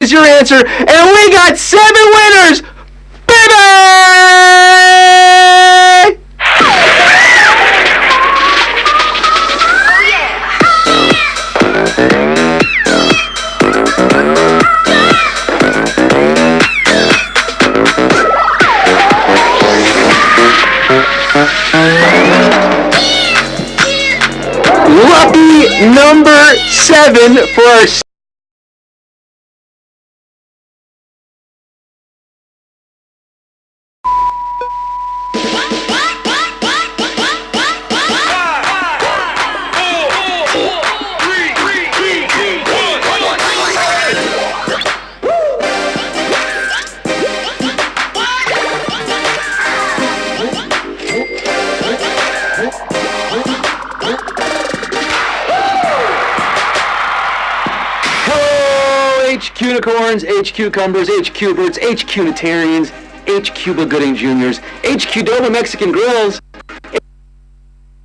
is your answer, and we got 7 winners, baby! Lucky number 7 for our Unicorns, H-Cucumbers, H-Cuberts, H-Cunitarians, H-Cuba Gooding Juniors, H-Qdoba Mexican Grills,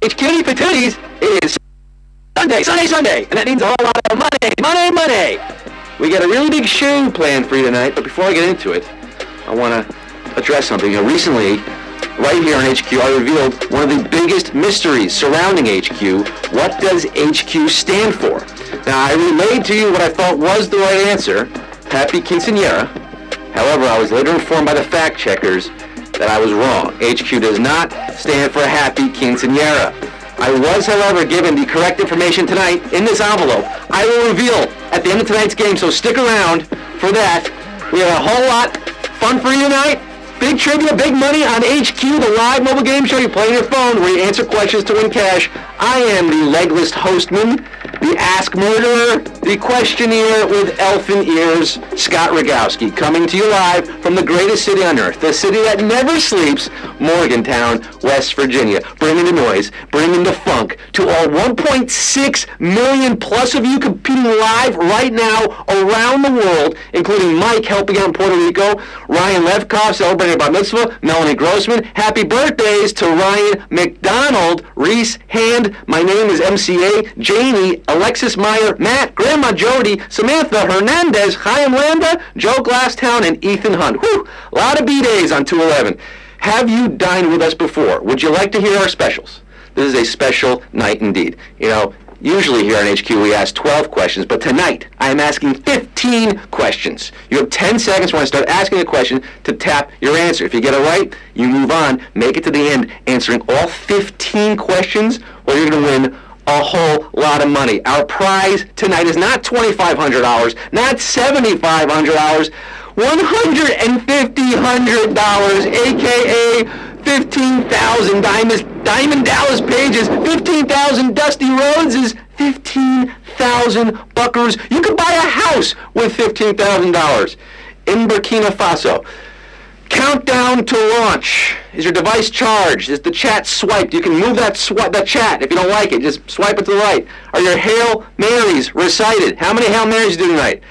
H-Cutie Patooties. It is Sunday, and that means a whole lot of money. We got a really big show planned for you tonight, but before I get into it, I want to address something. Recently, right here on HQ, I revealed one of the biggest mysteries surrounding HQ. What does HQ stand for? Now, I relayed to you what I thought was the right answer, Happy Quinceañera. However, I was later informed by the fact checkers that I was wrong. HQ does not stand for Happy Quinceañera. I was, however, given the correct information tonight in this envelope. I will reveal at the end of tonight's game, so stick around for that. We have a whole lot fun for you tonight. Big trivia, big money on HQ, the live mobile game show you play on your phone where you answer questions to win cash. I am the legless hostman, the Ask Murderer, the questionnaire with elfin ears, Scott Rogowski, coming to you live from the greatest city on earth, the city that never sleeps, Morgantown, West Virginia. Bringing the noise, bringing the funk to all 1.6 million plus of you competing live right now around the world, including Mike helping out in Puerto Rico, Ryan Levkoff celebrating bar mitzvah, Melanie Grossman. Happy birthdays to Ryan McDonald, Reese Hand, my name is MCA, Janie, Alexis Meyer, Matt, Grandma Jody, Samantha Hernandez, Chaim Landa, Joe Glasstown, and Ethan Hunt. Whew, a lot of B-days on 211. Have you dined with us before? Would you like to hear our specials? This is a special night indeed. You know, usually here on HQ we ask 12 questions, but tonight I am asking 15 questions. You have 10 seconds when I start asking a question to tap your answer. If you get it right, you move on, make it to the end, answering all 15 questions, or you're going to win a whole lot of money. Our prize tonight is not $2,500, not $7,500, $150, aka 15,000 Diamond Dallas Pages, 15,000 Dusty Rhodeses, 15,000 Buckers. You could buy a house with $15,000 in Burkina Faso. Countdown to launch. Is your device charged? Is the chat swiped? You can move that chat if you don't like it. Just swipe it to the right. Are your Hail Marys recited? How many Hail Marys do you do tonight?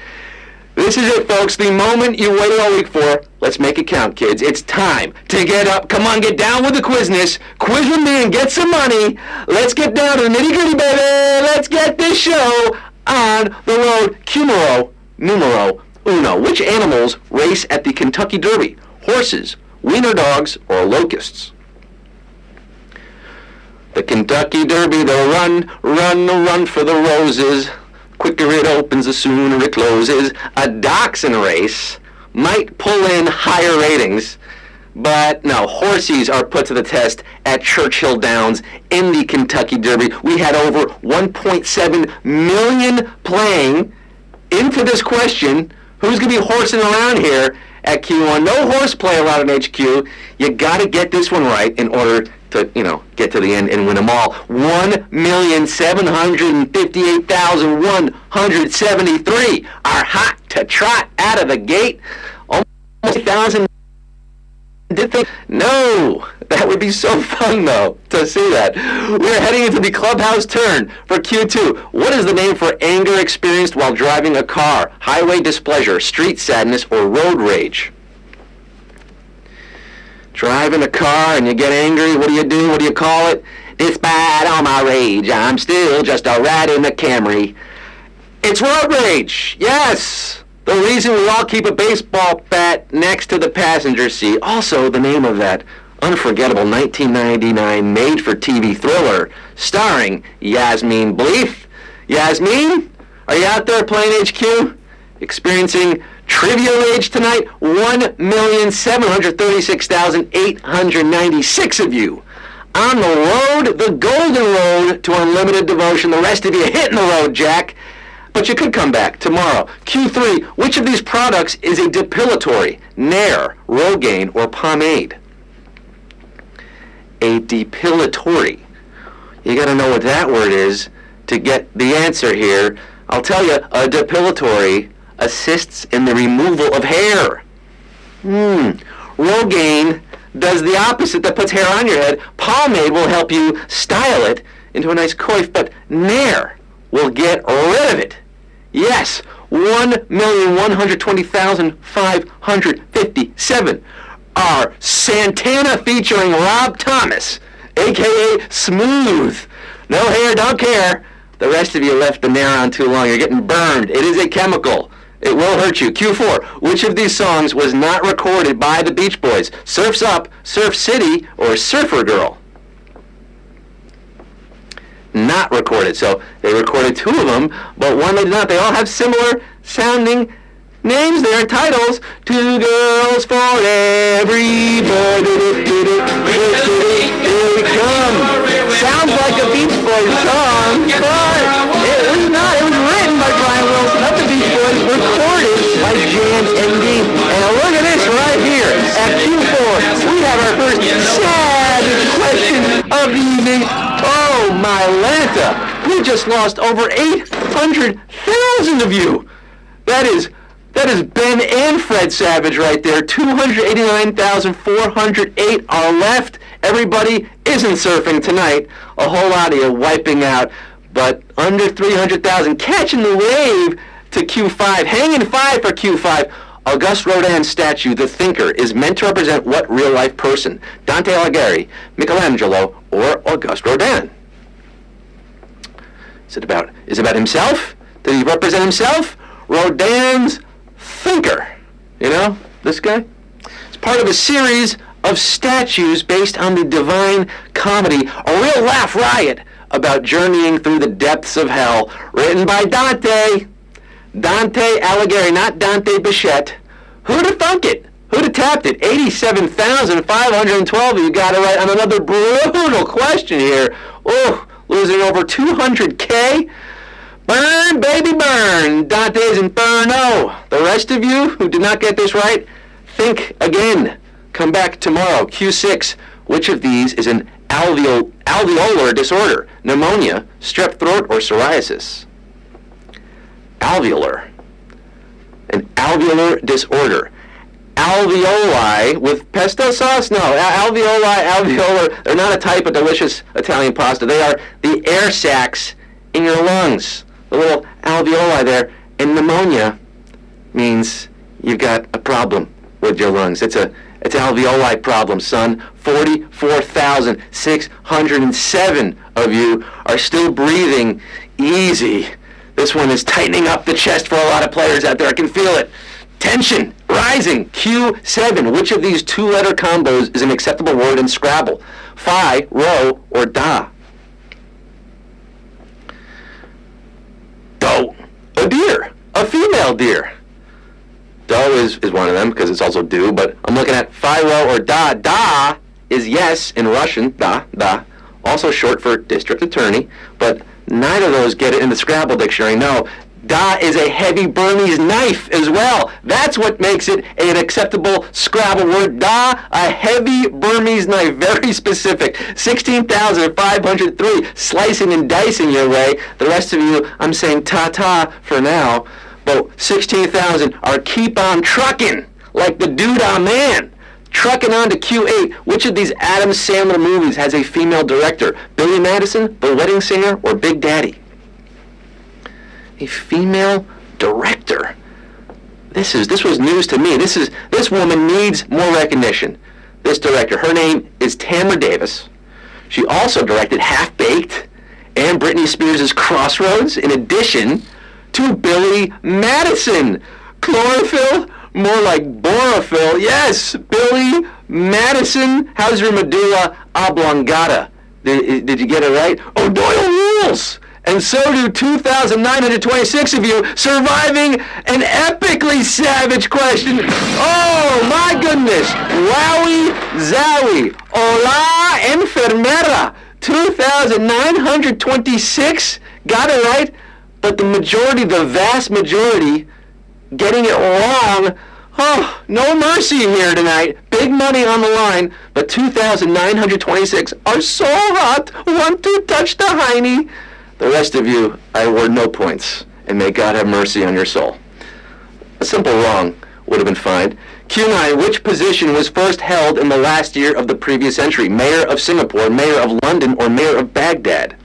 This is it, folks. The moment you waited all week for. Let's make it count, kids. It's time to get up. Come on, get down with the quizness. Quiz with me and get some money. Let's get down to the nitty-gritty, baby. Let's get this show on the road. Numero uno. Which animals race at the Kentucky Derby? Horses, wiener dogs, or locusts? The Kentucky Derby, the run for the roses. Quicker it opens, the sooner it closes. A dachshund race might pull in higher ratings, but no, horses are put to the test at Churchill Downs in the Kentucky Derby. We had over 1.7 million playing into this question. Who's going to be horsing around here at Q1? No horseplay allowed in HQ. You got to get this one right in order to, get to the end and win them all. 1,758,173 are hot to trot out of the gate. Almost 1,000. No, that would be so fun, though, to see that. We're heading into the clubhouse turn for Q2. What is the name for anger experienced while driving a car? Highway displeasure, street sadness, or road rage? Driving a car and you get angry, what do you do? What do you call it? Despite all my rage, I'm still just a rat in the Camry. It's road rage, yes! The reason we all keep a baseball bat next to the passenger seat. Also, the name of that unforgettable 1999 made-for-TV thriller starring Yasmin Bleeth. Yasmin, are you out there playing HQ? Experiencing trivial age tonight? 1,736,896 of you. On the road, the golden road to unlimited devotion. The rest of you hitting the road, Jack. But you could come back tomorrow. Q3, which of these products is a depilatory, Nair, Rogaine, or pomade? A depilatory. You got to know what that word is to get the answer here. I'll tell you, a depilatory assists in the removal of hair. Rogaine does the opposite, that puts hair on your head. Pomade will help you style it into a nice coif, but Nair will get rid of it. Yes, 1,120,557 are Santana featuring Rob Thomas, a.k.a. Smooth. No hair, don't care. The rest of you left the Nair on too long. You're getting burned. It is a chemical. It will hurt you. Q4, which of these songs was not recorded by the Beach Boys? Surf's Up, Surf City, or Surfer Girl? Not recorded. So they recorded two of them, but one they did not. They all have similar sounding names there, titles. Two girls for everybody. Here we come. Sounds like a Beach Boys song, but it was not. It was written by Brian Wilson of the Beach Boys, recorded by Jan and Dean. And look at this right here. At Q4, we have our first savage question of the evening. Oh, my Lanta. We just lost over 800,000 of you. That is Ben and Fred Savage right there. 289,408 are left. Everybody isn't surfing tonight. A whole lot of you wiping out. But under 300,000 catching the wave to Q5. Hanging 5 for Q5. Auguste Rodin's statue, The Thinker, is meant to represent what real-life person? Dante Alighieri, Michelangelo, or Auguste Rodin? Is it about himself? Did he represent himself? Rodin's Thinker. You know, this guy? It's part of a series of statues based on the Divine Comedy, a real laugh riot about journeying through the depths of hell, written by Dante Alighieri, not Dante Bichette. Who'd have thunk it? Who'd have tapped it? 87,512 of you got it right on another brutal question here. Oh, losing over 200K. Burn, baby, burn. Dante's Inferno. The rest of you who did not get this right, think again. Come back tomorrow. Q6. Which of these is an alveolar disorder? Pneumonia, strep throat, or psoriasis? Alveolar. An alveolar disorder. Alveoli with pesto sauce? No, alveolar. They're not a type of delicious Italian pasta. They are the air sacs in your lungs. The little alveoli there. And pneumonia means you've got a problem with your lungs. It's alveoli problem, son. 44,607 of you are still breathing easy. This one is tightening up the chest for a lot of players out there. I can feel it. Tension rising. Q7. Which of these two-letter combos is an acceptable word in Scrabble? Fi, ro, or da? Doe. A deer. A female deer. Doe is one of them because it's also do, but I'm looking at fi, ro, or da. Da is yes in Russian. Da. Also short for district attorney, but neither of those get it in the Scrabble dictionary. No, da is a heavy Burmese knife as well. That's what makes it an acceptable Scrabble word. Da, a heavy Burmese knife. Very specific. 16,503 slicing and dicing your way. The rest of you, I'm saying ta-ta for now. But 16,000 are keep on trucking like the Doodah Man. Trucking on to Q8. Which of these Adam Sandler movies has a female director? Billy Madison, The Wedding Singer, or Big Daddy? A female director. This was news to me. This woman needs more recognition. This director. Her name is Tamra Davis. She also directed Half Baked and Britney Spears' Crossroads, in addition to Billy Madison. Chlorophyll? More like borophyll. Yes, Billy Madison. How's your medulla oblongata? Did you get it right? O'Doyle rules! And so do 2,926 of you, surviving an epically savage question. Oh, my goodness. Wowie zowie. Hola, enfermera. 2,926? Got it right? But the majority, the vast majority, getting it wrong. Oh, no mercy here tonight. Big money on the line, but 2,926 are so hot, want to touch the hiney. The rest of you, I award no points, and may God have mercy on your soul. A simple wrong would have been fine. Q9, which position was first held in the last year of the previous century? Mayor of Singapore, Mayor of London, or Mayor of Baghdad?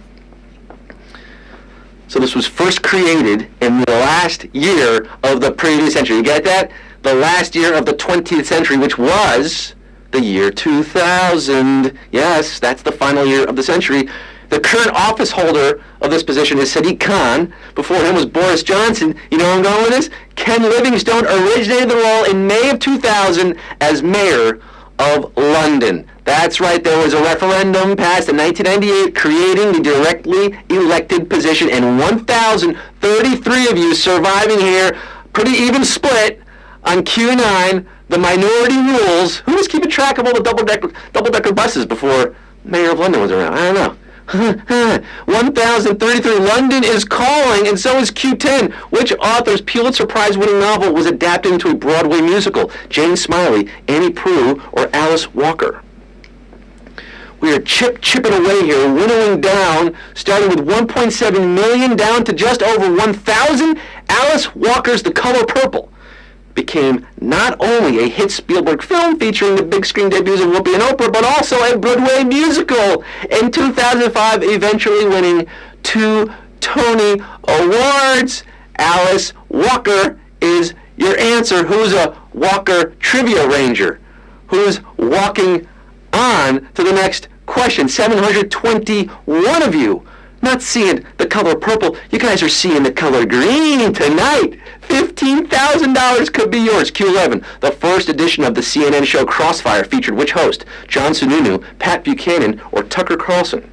So this was first created in the last year of the previous century. You get that? The last year of the 20th century, which was the year 2000. Yes, that's the final year of the century. The current office holder of this position is Sadiq Khan. Before him was Boris Johnson. You know where I'm going with this? Ken Livingstone originated the role in May of 2000 as mayor of London. That's right, there was a referendum passed in 1998 creating the directly elected position, and 1,033 of you surviving here, pretty even split on Q9, the minority rules. Who was keeping track of all the double-decker buses before Mayor of London was around? I don't know. 1,033. London is calling, and so is Q10. Which author's Pulitzer Prize-winning novel was adapted into a Broadway musical? Jane Smiley, Annie Proulx, or Alice Walker? We are chipping away here, winnowing down, starting with 1.7 million down to just over 1,000. Alice Walker's The Color Purple became not only a hit Spielberg film featuring the big screen debuts of Whoopi and Oprah, but also a Broadway musical in 2005, eventually winning 2 Tony Awards. Alice Walker is your answer. Who's a Walker Trivia Ranger? Who's walking on to the next question? 721 of you. Not seeing The Color Purple. You guys are seeing The Color Green tonight. $15,000 could be yours. Q11. The first edition of the CNN show Crossfire featured which host? John Sununu, Pat Buchanan, or Tucker Carlson?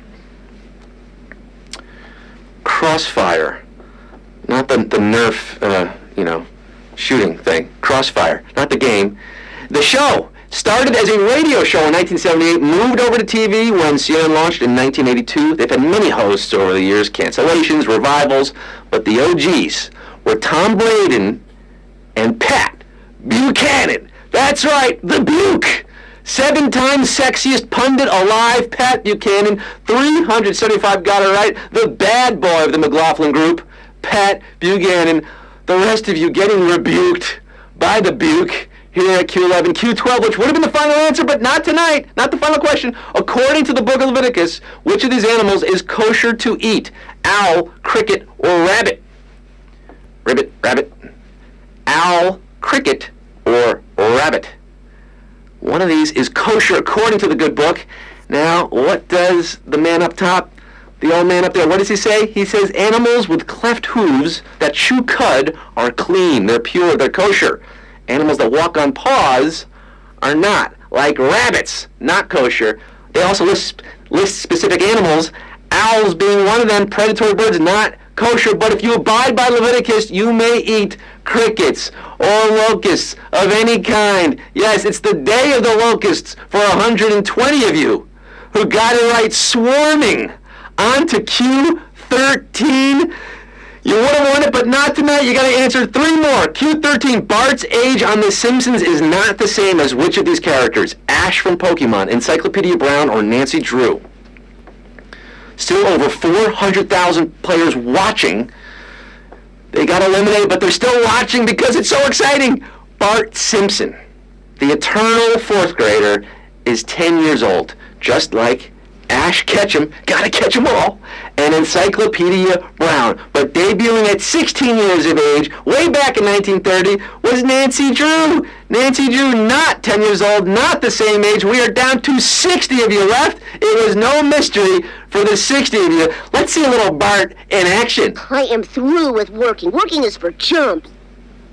Crossfire. Not the Nerf, shooting thing. Crossfire. Not the game. The show started as a radio show in 1978, moved over to TV when CNN launched in 1982. They've had many hosts over the years, cancellations, revivals, but the OGs were Tom Braden and Pat Buchanan. That's right, the Buke. 7-time sexiest pundit alive, Pat Buchanan. 375 got it right. The bad boy of the McLaughlin group, Pat Buchanan. The rest of you getting rebuked by the Buke here at Q11. Q12, which would have been the final answer, but not tonight. Not the final question. According to the book of Leviticus, which of these animals is kosher to eat? Owl, cricket, or rabbit? Ribbit, rabbit. Owl, cricket, or rabbit? One of these is kosher according to the good book. Now, what does the man up top, the old man up there, what does he say? He says animals with cleft hooves that chew cud are clean, they're pure, they're kosher. Animals that walk on paws are not, like rabbits, not kosher. They also list specific animals, owls being one of them, predatory birds, not kosher. But if you abide by Leviticus, you may eat crickets or locusts of any kind. Yes, it's the day of the locusts for 120 of you who got it right, swarming onto Q13. You would have won it, but not tonight. You got to answer 3 more. Q13, Bart's age on The Simpsons is not the same as which of these characters? Ash from Pokemon, Encyclopedia Brown, or Nancy Drew? Still over 400,000 players watching. They got eliminated, but they're still watching because it's so exciting. Bart Simpson, the eternal 4th grader, is 10 years old, just like Ash Ketchum, gotta catch 'em all, and Encyclopedia Brown. But debuting at 16 years of age, way back in 1930, was Nancy Drew. Nancy Drew, not 10 years old, not the same age. We are down to 60 of you left. It was no mystery for the 60 of you. Let's see a little Bart in action. I am through with working. Working is for chumps.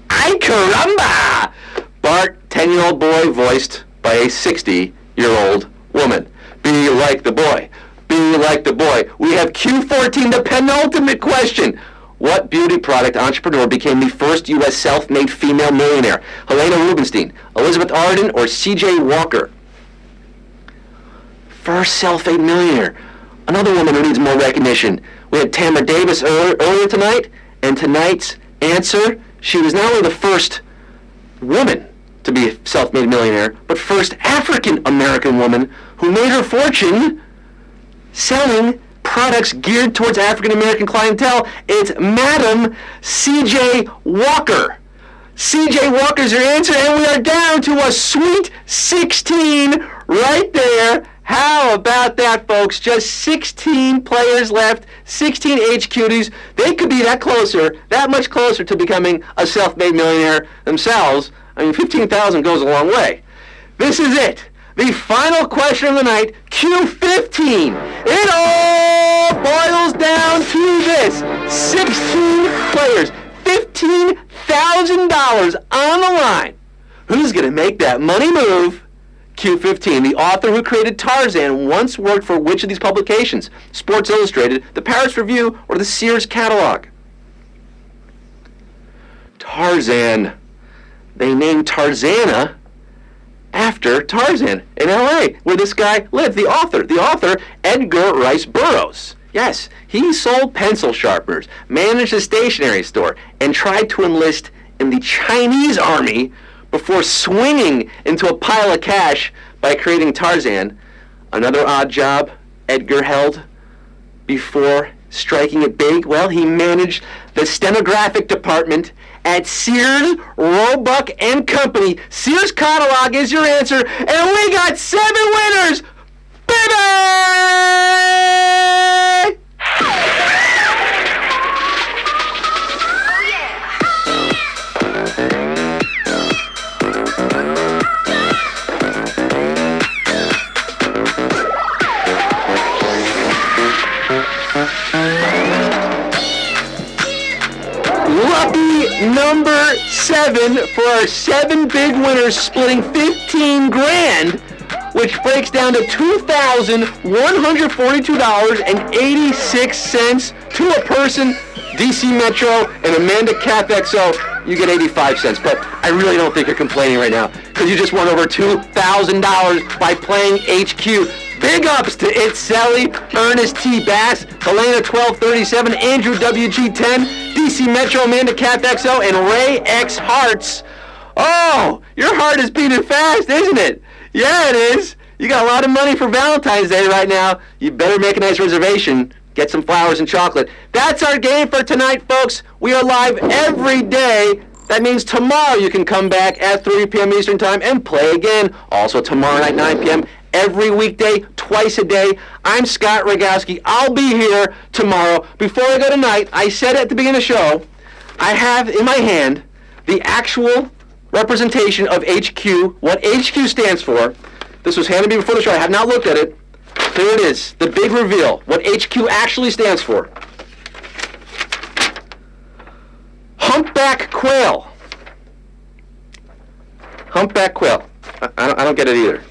Ay caramba! Bart, 10-year-old boy voiced by a 60-year-old woman. Be like the boy. Be like the boy. We have Q14, the penultimate question. What beauty product entrepreneur became the first U.S. self-made female millionaire? Helena Rubinstein, Elizabeth Arden, or C.J. Walker? First self-made millionaire. Another woman who needs more recognition. We had Tamara Davis earlier tonight, and tonight's answer, she was not only the first woman to be a self-made millionaire, but first African-American woman who made her fortune selling products geared towards African-American clientele. It's Madam C.J. Walker. C.J. Walker's your answer, and we are down to a sweet 16 right there. How about that, folks? Just 16 players left, 16 HQs. They could be that much closer to becoming a self-made millionaire themselves. I mean, 15,000 goes a long way. This is it. The final question of the night, Q15. It all boils down to this. 16 players, $15,000 on the line. Who's going to make that money move? Q15, the author who created Tarzan once worked for which of these publications? Sports Illustrated, the Paris Review, or the Sears Catalog? Tarzan. They named Tarzana after Tarzan in L.A., where this guy lived, the author, Edgar Rice Burroughs. Yes, he sold pencil sharpeners, managed a stationery store, and tried to enlist in the Chinese army before swinging into a pile of cash by creating Tarzan. Another odd job Edgar held before striking it big. Well, he managed the stenographic department at Sears, Roebuck and Company. Sears Catalog is your answer, and we got 7 winners, baby! Lucky number 7 for our 7 big winners, splitting 15 grand, which breaks down to $2,142.86 to a person. DC Metro and Amanda CapXO, you get 85 cents. But I really don't think you're complaining right now, because you just won over $2,000 by playing HQ. Big ups to It Selly, Ernest T. Bass, Helena 1237, Andrew WG10, DC Metro, Amanda CapXO, and Ray X Hearts. Oh, your heart is beating fast, isn't it? Yeah, it is. You got a lot of money for Valentine's Day right now. You better make a nice reservation. Get some flowers and chocolate. That's our game for tonight, folks. We are live every day. That means tomorrow you can come back at 3 p.m. Eastern Time and play again. Also tomorrow night, 9 p.m. Every weekday, twice a day. I'm Scott Rogowski. I'll be here tomorrow. Before I go tonight, I said at the beginning of the show, I have in my hand the actual representation of HQ, what HQ stands for. This was handed me before the show. I have not looked at it. Here it is, the big reveal, what HQ actually stands for. Humpback quail. Humpback quail. I don't get it either.